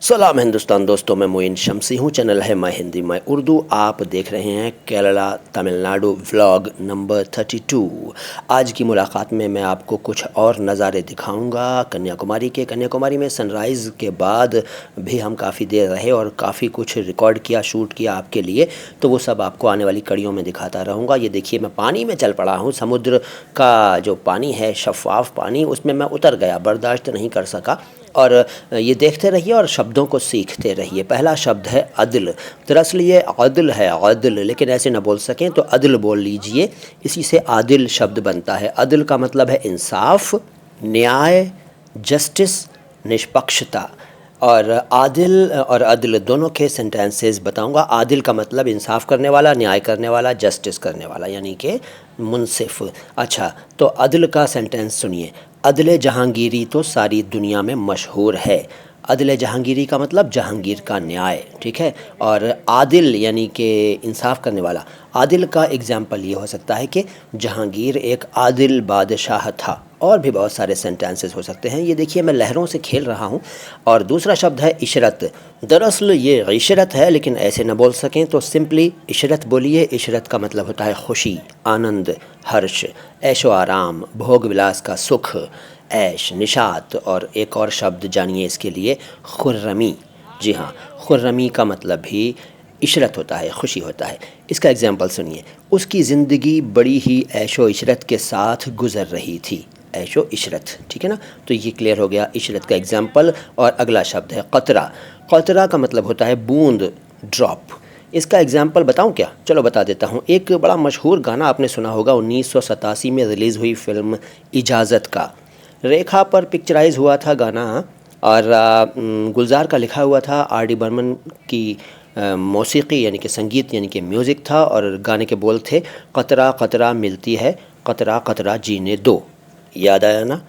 सलाम हिंदुस्तान दोस्तों, मैं मोइन शमसी हूँ। चैनल है मैं हिंदी मैं उर्दू। आप देख रहे हैं केरला तमिलनाडु व्लॉग नंबर 32। आज की मुलाकात में मैं आपको कुछ और नज़ारे दिखाऊंगा कन्याकुमारी के। कन्याकुमारी में सनराइज़ के बाद भी हम काफ़ी देर रहे और काफ़ी कुछ रिकॉर्ड किया, शूट किया आपके लिए, तो वो सब आपको आने वाली कड़ियों में दिखाता रहूँगा। ये देखिए, मैं पानी में चल पड़ा हूँ। समुद्र का जो पानी है, शफ़ाफ़ पानी, उसमें मैं उतर गया, बर्दाश्त नहीं कर सका। और ये देखते रहिए और शब्दों को सीखते रहिए। पहला शब्द है अदल। दरअसल ये अदल है, अदल, लेकिन ऐसे ना बोल सकें तो अदल बोल लीजिए। इसी से आदिल शब्द बनता है। अदल का मतलब है इंसाफ, न्याय, जस्टिस, निष्पक्षता। और आदिल और अदल दोनों के सेंटेंसेस बताऊंगा। आदिल का मतलब इंसाफ करने वाला, न्याय करने वाला, जस्टिस करने वाला, यानी कि मुनसिफ। अच्छा, तो अदल का सेंटेंस सुनिए। अदले जहांगीरी तो सारी दुनिया में मशहूर है। अदले जहांगीरी का मतलब जहांगीर का न्याय, ठीक है। और आदिल यानी कि इंसाफ करने वाला। आदिल का एग्जाम्पल ये हो सकता है कि जहांगीर एक आदिल बादशाह था। और भी बहुत सारे सेंटेंसेस हो सकते हैं। ये देखिए, मैं लहरों से खेल रहा हूँ। और दूसरा शब्द है इशरत। दरअसल ये इशरत है, लेकिन ऐसे न बोल सकें तो सिंपली इशरत बोलिए। इशरत का मतलब होता है खुशी, आनंद, हर्ष, ऐशो आराम, भोग विलास का सुख, ऐश, निशात। और एक और शब्द जानिए इसके लिए, खुर्रमी। जी हाँ, खुर्रमी का मतलब भी इशरत होता है, खुशी होता है। इसका एग्जाम्पल सुनिए। उसकी ज़िंदगी बड़ी ही ऐशो इशरत के साथ गुज़र रही थी। ऐशो इशरत, ठीक है ना। तो ये क्लियर हो गया इशरत का एग्जाम्पल। और अगला शब्द है क़तरा। क़तरा का मतलब होता है बूंद, ड्रॉप। इसका एग्जाम्पल बताऊं क्या? चलो बता देता हूं। एक बड़ा मशहूर गाना आपने सुना होगा, 1987 में रिलीज़ हुई फिल्म इजाज़त का। रेखा पर पिक्चराइज़ हुआ था गाना। और गुलजार का लिखा हुआ था। आर डी बर्मन की मौसीकी यानी कि संगीत यानी कि म्यूज़िक था। और गाने के बोल थे, क़तरा क़तरा मिलती है, क़तरा क़तरा जीने दो। याद आया ना?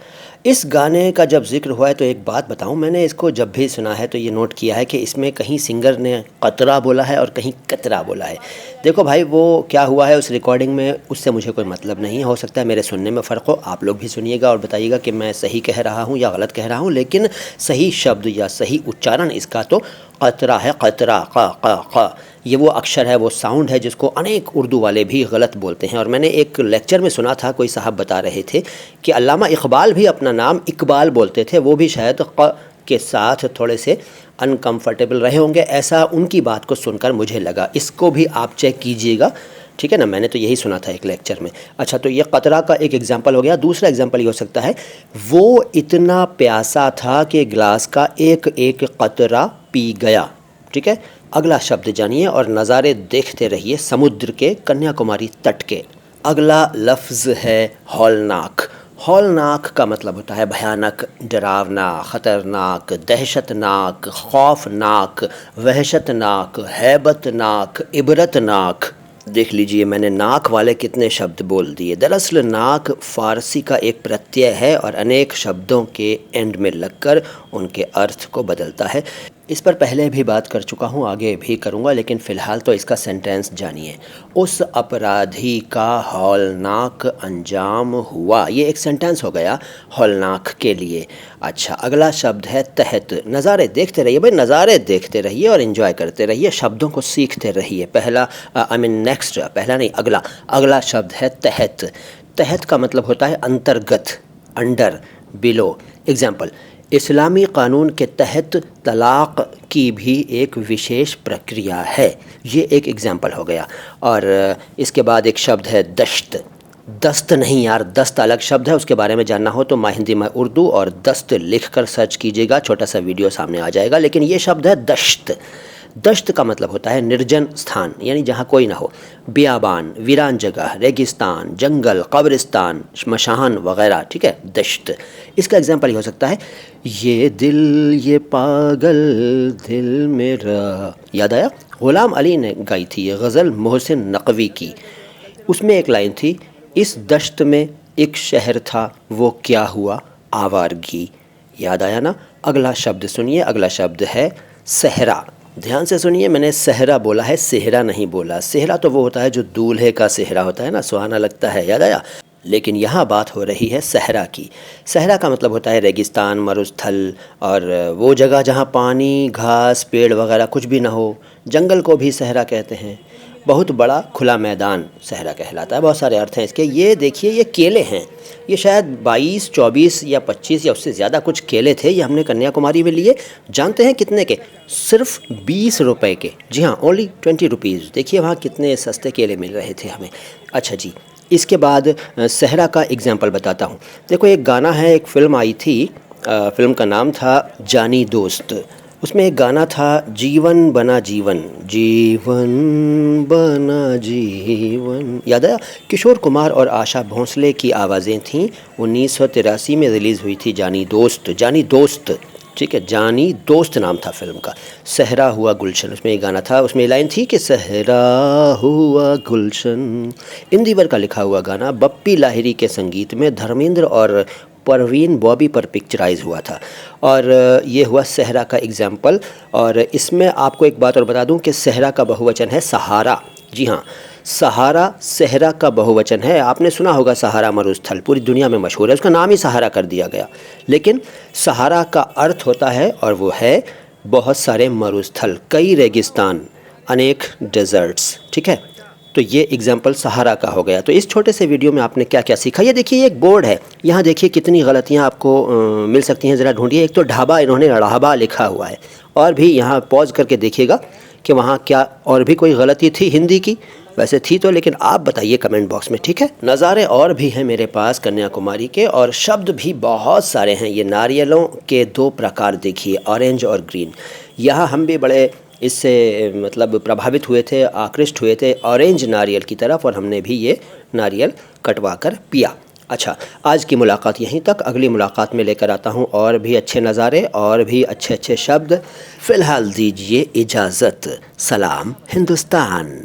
इस गाने का जब जिक्र हुआ है तो एक बात बताऊं, मैंने इसको जब भी सुना है तो ये नोट किया है कि इसमें कहीं सिंगर ने क़तरा बोला है और कहीं कतरा बोला है। देखो भाई, वो क्या हुआ है उस रिकॉर्डिंग में, उससे मुझे कोई मतलब नहीं है। हो सकता है मेरे सुनने में फ़र्क हो। आप लोग भी सुनिएगा और बताइएगा कि मैं सही कह रहा हूँ या गलत कह रहा हूँ। लेकिन सही शब्द या सही उच्चारण इसका तो क़तरा है। क़तरा, क़। ये वो अक्षर है, वो साउंड है जिसको अनेक उर्दू वाले भी गलत बोलते हैं। और मैंने एक लेक्चर में सुना था, कोई साहब बता रहे थे कि अल्लामा इकबाल भी अपना नाम इकबाल बोलते थे। वो भी शायद क़ के साथ थोड़े से अनकंफर्टेबल रहे होंगे, ऐसा उनकी बात को सुनकर मुझे लगा। इसको भी आप चेक कीजिएगा, ठीक है ना। मैंने तो यही सुना था एक लेक्चर में। अच्छा, तो ये क़तरा का एक एग्जांपल हो गया। दूसरा एग्जांपल ये हो सकता है, वो इतना प्यासा था कि गिलास का एक एक क़तरा पी गया, ठीक है। अगला शब्द जानिए और नज़ारे देखते रहिए समुद्र के, कन्याकुमारी तट के। अगला लफ्ज़ है हौलनाक। हौलनाक का मतलब होता है भयानक, डरावना, ख़तरनाक, दहशतनाक, खौफनाक, वहशतनाक, हैबतनाक, इबरतनाक। देख लीजिए, मैंने नाक वाले कितने शब्द बोल दिए। दरअसल नाक फ़ारसी का एक प्रत्यय है और अनेक शब्दों के एंड में लगकर उनके अर्थ को बदलता है। इस पर पहले भी बात कर चुका हूँ, आगे भी करूँगा, लेकिन फ़िलहाल तो इसका सेंटेंस जानिए। उस अपराधी का हौलनाक अंजाम हुआ। ये एक सेंटेंस हो गया हौलनाक के लिए। अच्छा, अगला शब्द है तहत। नज़ारे देखते रहिए भाई, नज़ारे देखते रहिए और एंजॉय करते रहिए, शब्दों को सीखते रहिए। पहला नेक्स्ट, पहला नहीं, अगला शब्द है तहत। तहत का मतलब होता है अंतर्गत, अंडर, बिलो। एग्जाम्पल, इस्लामी कानून के तहत तलाक़ की भी एक विशेष प्रक्रिया है। ये एक एग्जाम्पल हो गया। और इसके बाद एक शब्द है दश्त। दस्त नहीं यार, दस्त अलग शब्द है। उसके बारे में जानना हो तो मैं हिंदी में उर्दू और दस्त लिख कर सर्च कीजिएगा, छोटा सा वीडियो सामने आ जाएगा। लेकिन ये शब्द है दश्त। दश्त का मतलब होता है निर्जन स्थान, यानी जहाँ कोई ना हो। बियाबान, वीरान जगह, रेगिस्तान, जंगल, कब्रिस्तान, श्मशान वगैरह, ठीक है। दश्त। इसका एग्जाम्पल ये हो सकता है, ये दिल ये पागल दिल मेरा। याद आया? ग़ुलाम अली ने गाई थी ये गज़ल मोहसिन नकवी की। उसमें एक लाइन थी, इस दश्त में एक शहर था, वो क्या हुआ आवारगी। याद आया ना? अगला शब्द सुनिए। अगला शब्द है सहरा। ध्यान से सुनिए, मैंने सहरा बोला है, सेहरा नहीं बोला। सेहरा तो वो होता है जो दूल्हे का सेहरा होता है ना, सुहाना लगता है। याद आया? लेकिन यहाँ बात हो रही है सहरा की। सहरा का मतलब होता है रेगिस्तान, मरुस्थल, और वो जगह जहाँ पानी, घास, पेड़ वगैरह कुछ भी ना हो। जंगल को भी सहरा कहते हैं। बहुत बड़ा खुला मैदान सहरा कहलाता है। बहुत सारे अर्थ हैं इसके। ये देखिए, ये केले हैं। ये शायद 22, 24 या 25 या उससे ज़्यादा कुछ केले थे। ये हमने कन्याकुमारी में लिए। जानते हैं कितने के? सिर्फ 20 रुपए के। जी हाँ, ओनली 20 रुपीज़। देखिए वहाँ कितने सस्ते केले मिल रहे थे हमें। अच्छा जी, इसके बाद सहरा का एग्जाम्पल बताता हूँ। देखो, एक गाना है, एक फ़िल्म आई थी, फ़िल्म का नाम था जानी दोस्त। उसमें एक गाना था, जीवन बना जीवन, जीवन बना जीवन। याद आया? किशोर कुमार और आशा भोंसले की आवाज़ें थीं। 1983 में रिलीज़ हुई थी जानी दोस्त। जानी दोस्त, ठीक है, जानी दोस्त नाम था फिल्म का। सहरा हुआ गुलशन, उसमें एक गाना था। उसमें लाइन थी कि सहरा हुआ गुलशन। इंदिवर का लिखा हुआ गाना, बप्पी लाहिरी के संगीत में, धर्मेंद्र और परवीन बॉबी पर पिक्चराइज हुआ था। और ये हुआ सहरा का एग्जाम्पल। और इसमें आपको एक बात और बता दूं कि सहरा का बहुवचन है सहारा। जी हाँ, सहारा सहरा का बहुवचन है। आपने सुना होगा सहारा मरुस्थल, पूरी दुनिया में मशहूर है, उसका नाम ही सहारा कर दिया गया। लेकिन सहारा का अर्थ होता है, और वो है बहुत सारे मरुस्थल, कई रेगिस्तान, अनेक डेजर्ट्स। ठीक है, तो ये एग्जाम्पल सहारा का हो गया। तो इस छोटे से वीडियो में आपने क्या क्या सीखा? ये देखिए, ये एक बोर्ड है। यहाँ देखिए कितनी गलतियाँ आपको मिल सकती हैं, ज़रा ढूंढिए। एक तो ढाबा, इन्होंने ढ़ाबा लिखा हुआ है। और भी यहाँ पॉज करके देखिएगा कि वहाँ क्या और भी कोई गलती थी हिंदी की। वैसे थी तो, लेकिन आप बताइए कमेंट बॉक्स में, ठीक है। नज़ारे और भी हैं मेरे पास कन्याकुमारी के, और शब्द भी बहुत सारे हैं। ये नारियलों के 2 प्रकार देखिए, ऑरेंज और ग्रीन। यहाँ हम भी बड़े इससे मतलब प्रभावित हुए थे, आकृष्ट हुए थे ऑरेंज नारियल की तरफ, और हमने भी ये नारियल कटवा कर पिया। अच्छा, आज की मुलाकात यहीं तक। अगली मुलाकात में लेकर आता हूँ और भी अच्छे नज़ारे और भी अच्छे अच्छे शब्द। फ़िलहाल दीजिए इजाज़त। सलाम हिंदुस्तान।